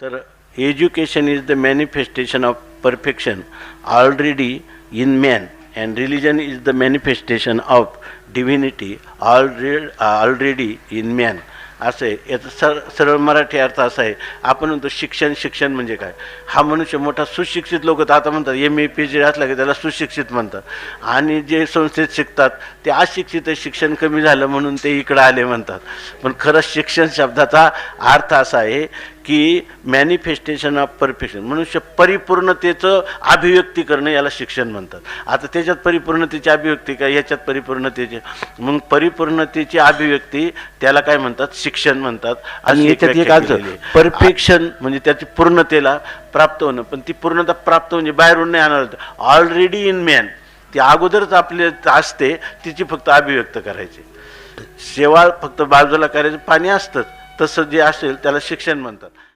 तर education is the manifestation of perfection already in man and religion is the manifestation of divinity already in man. असं आहे. याचा सरळ मराठी अर्थ असा आहे. आपण म्हणतो शिक्षण म्हणजे काय? हा मनुष्य मोठा सुशिक्षित लोक तर आता म्हणतात MA PhD असला की त्याला सुशिक्षित म्हणतात, आणि जे संस्थेत शिकतात ते अशिक्षित आहे, शिक्षण कमी झालं म्हणून ते इकडं आले म्हणतात. पण खरं शिक्षण शब्दाचा अर्थ असा आहे की मॅनिफेस्टेशन ऑफ परफेक्शन, मनुष्य परिपूर्णतेचं अभिव्यक्ती करणं याला शिक्षण म्हणतात. आता त्याच्यात परिपूर्णतेची अभिव्यक्ती काय, याच्यात परिपूर्णतेची, मग परिपूर्णतेची अभिव्यक्ती त्याला काय म्हणतात? शिक्षण म्हणतात. आणि याच्यात एक अर्थ परफेक्शन म्हणजे त्याची पूर्णतेला प्राप्त होणं. पण ती पूर्णता प्राप्त म्हणजे बाहेरून नाही आणणार, ऑलरेडी इन मॅन, ती अगोदरच आपले असते, तिची फक्त अभिव्यक्त करायची. शेवाळ फक्त बाजूला करायचं, पाणी असतंच, तसं जे असेल त्याला शिक्षण म्हणतात.